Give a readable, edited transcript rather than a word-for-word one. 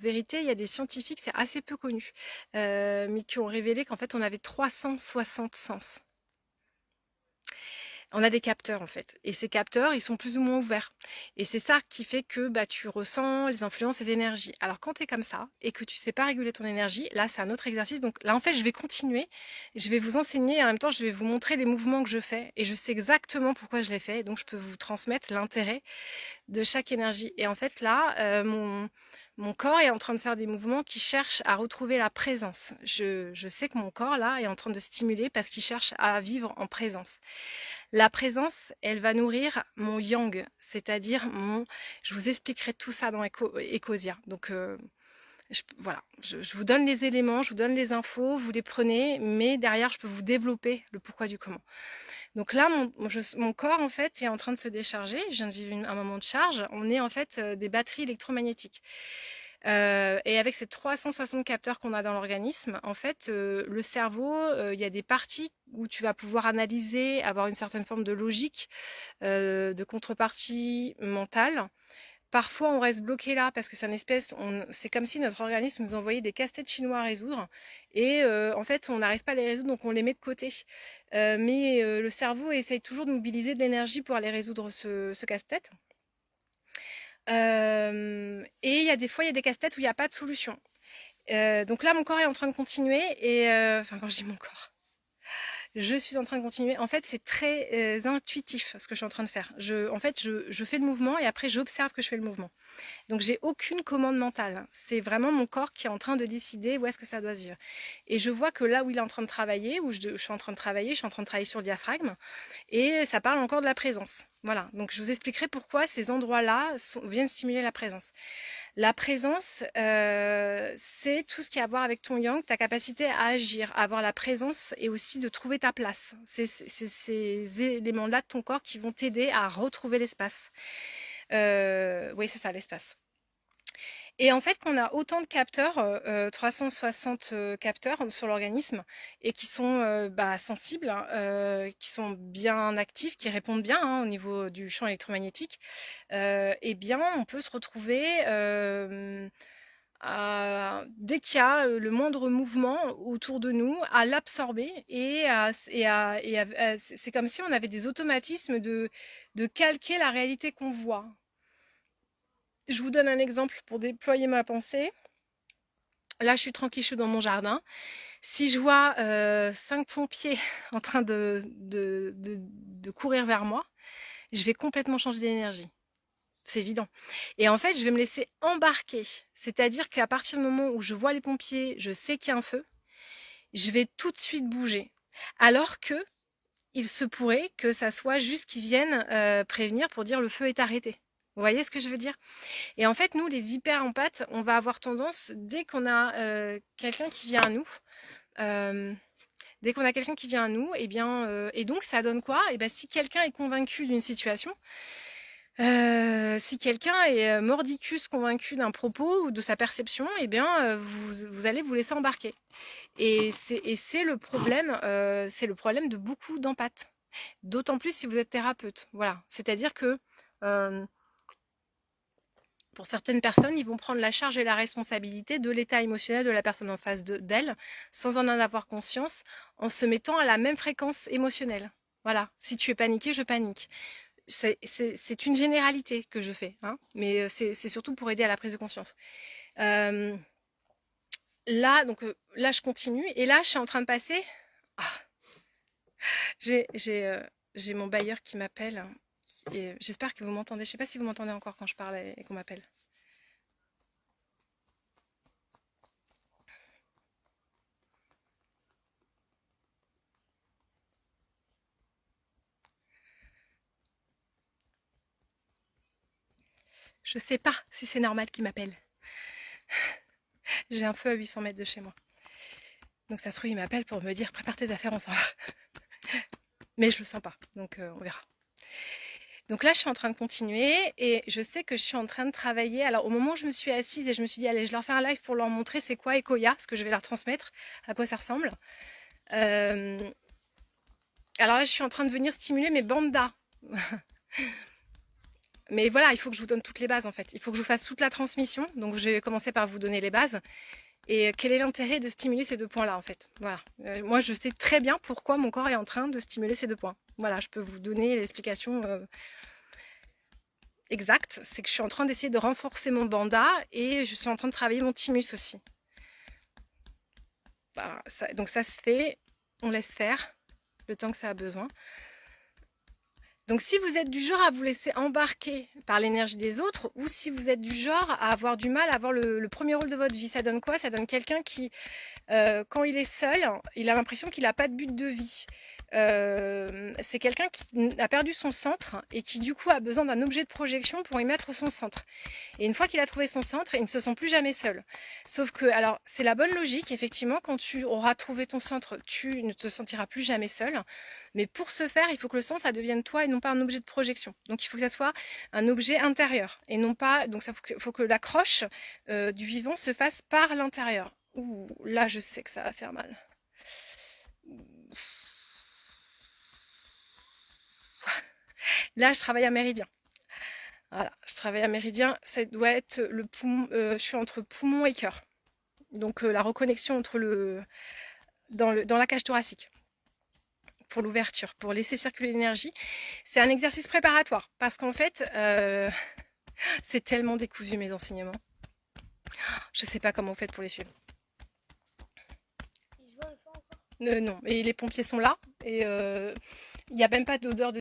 vérité, il y a des scientifiques, c'est assez peu connu, mais qui ont révélé qu'en fait, on avait 360 sens. On a des capteurs en fait, et ces capteurs, ils sont plus ou moins ouverts. Et c'est ça qui fait que bah, tu ressens les influences et l'énergie. Alors quand tu es comme ça et que tu sais pas réguler ton énergie, là c'est un autre exercice. Donc là en fait je vais continuer, je vais vous enseigner et en même temps je vais vous montrer les mouvements que je fais et je sais exactement pourquoi je les fais. Donc je peux vous transmettre l'intérêt de chaque énergie. Et en fait là, mon corps est en train de faire des mouvements qui cherchent à retrouver la présence. Je sais que mon corps là est en train de stimuler parce qu'il cherche à vivre en présence. La présence, elle va nourrir mon yang, c'est-à-dire mon... Je vous expliquerai tout ça dans Ecosia. Donc voilà, je vous donne les éléments, je vous donne les infos, vous les prenez, mais derrière, je peux vous développer le pourquoi du comment. Donc là, mon corps, en fait, est en train de se décharger. Je viens de vivre un moment de charge. On est en fait des batteries électromagnétiques. Et avec ces 360 capteurs qu'on a dans l'organisme, en fait, le cerveau, il y a des parties où tu vas pouvoir analyser, avoir une certaine forme de logique, de contrepartie mentale. Parfois, on reste bloqué là parce que c'est comme si notre organisme nous envoyait des casse-têtes chinois à résoudre et en fait, on n'arrive pas à les résoudre, donc on les met de côté. Mais le cerveau essaye toujours de mobiliser de l'énergie pour aller résoudre ce casse-tête. Et il y a des fois, il y a des casse-têtes où il n'y a pas de solution. Donc là, mon corps est en train de continuer et enfin, quand je dis mon corps, je suis en train de continuer. En fait, c'est très intuitif ce que je suis en train de faire. Je fais le mouvement et après, j'observe que je fais le mouvement. Donc j'ai aucune commande mentale. C'est vraiment mon corps qui est en train de décider où est-ce que ça doit se vivre. Et je vois que là où il est en train de travailler, où je suis en train de travailler, je suis en train de travailler sur le diaphragme, et ça parle encore de la présence. Voilà, donc je vous expliquerai pourquoi ces endroits-là viennent stimuler la présence. La présence, c'est tout ce qui a à voir avec ton yang, ta capacité à agir, à avoir la présence et aussi de trouver ta place. C'est ces éléments-là de ton corps qui vont t'aider à retrouver l'espace. Oui, c'est ça, l'espace. Et en fait, qu'on a autant de capteurs, 360 capteurs sur l'organisme et qui sont bah, sensibles, qui sont bien actifs, qui répondent bien au niveau du champ électromagnétique, eh bien, on peut se retrouver dès qu'il y a le moindre mouvement autour de nous, à l'absorber c'est comme si on avait des automatismes de calquer la réalité qu'on voit. Je vous donne un exemple pour déployer ma pensée. Là, je suis tranquille, je suis dans mon jardin. Si je vois 5 pompiers en train de courir vers moi, je vais complètement changer d'énergie. C'est évident. Et en fait, je vais me laisser embarquer. C'est-à-dire qu'à partir du moment où je vois les pompiers, je sais qu'il y a un feu, je vais tout de suite bouger. Alors que il se pourrait que ça soit juste qu'ils viennent prévenir pour dire le feu est arrêté. Vous voyez ce que je veux dire? Et en fait, nous, les hyper empathes, on va avoir tendance, dès qu'on a quelqu'un qui vient à nous, euh, dès qu'on a quelqu'un qui vient à nous, et bien, et donc ça donne quoi? Et ben, si quelqu'un est convaincu d'une situation, si quelqu'un est mordicus convaincu d'un propos ou de sa perception, eh bien, vous allez vous laisser embarquer. Et c'est le problème de beaucoup d'empathes. D'autant plus si vous êtes thérapeute. Voilà. C'est-à-dire que euh, pour certaines personnes, ils vont prendre la charge et la responsabilité de l'état émotionnel de la personne en face d'elle, sans en avoir conscience, en se mettant à la même fréquence émotionnelle. Voilà, si tu es paniqué, je panique. C'est une généralité que je fais, hein, mais c'est surtout pour aider à la prise de conscience. Euh, Là, donc là, je continue, et là, je suis en train de passer. Ah, j'ai j'ai euh, j'ai mon bailleur qui m'appelle, et j'espère que vous m'entendez. Je sais pas si vous m'entendez encore quand je parle et qu'on m'appelle. Je sais pas si c'est normal qu'il m'appelle. J'ai un feu à 800 mètres de chez moi. Donc ça se trouve, il m'appelle pour me dire prépare tes affaires, on s'en va. Mais je le sens pas, donc on verra. Donc là, je suis en train de continuer et je sais que je suis en train de travailler. Alors au moment où je me suis assise et je me suis dit, allez, je leur fais un live pour leur montrer c'est quoi Ecoya, ce que je vais leur transmettre, à quoi ça ressemble. Euh, alors là, je suis en train de venir stimuler mes bandas. Mais voilà, il faut que je vous donne toutes les bases en fait. Il faut que je vous fasse toute la transmission. Donc je vais commencer par vous donner les bases. Et quel est l'intérêt de stimuler ces deux points-là en fait. Voilà. Moi je sais très bien pourquoi mon corps est en train de stimuler ces deux points. Voilà, je peux vous donner l'explication exacte. C'est que je suis en train d'essayer de renforcer mon banda et je suis en train de travailler mon thymus aussi. Voilà, donc ça se fait, on laisse faire le temps que ça a besoin. Donc si vous êtes du genre à vous laisser embarquer par l'énergie des autres, ou si vous êtes du genre à avoir du mal à avoir le premier rôle de votre vie, ça donne quoi? Ça donne quelqu'un qui, quand il est seul, il a l'impression qu'il n'a pas de but de vie. C'est quelqu'un qui a perdu son centre et qui du coup a besoin d'un objet de projection pour y mettre son centre. Et une fois qu'il a trouvé son centre, il ne se sent plus jamais seul. Sauf que, alors c'est la bonne logique, effectivement, quand tu auras trouvé ton centre, tu ne te sentiras plus jamais seul. Mais pour ce faire, il faut que le centre, ça devienne toi et non pas un objet de projection. Donc il faut que ça soit un objet intérieur et non pas. Donc ça faut que l'accroche du vivant se fasse par l'intérieur. Ouh, là je sais que ça va faire mal. Là je travaille à méridien. Voilà, je travaille à méridien, ça doit être le poumon, je suis entre poumon et cœur. Donc la reconnexion entre dans la cage thoracique pour l'ouverture, pour laisser circuler l'énergie. C'est un exercice préparatoire parce qu'en fait, c'est tellement décousu mes enseignements. Je sais pas comment vous faites pour les suivre. Non, et les pompiers sont là et il n'y a même pas d'odeur de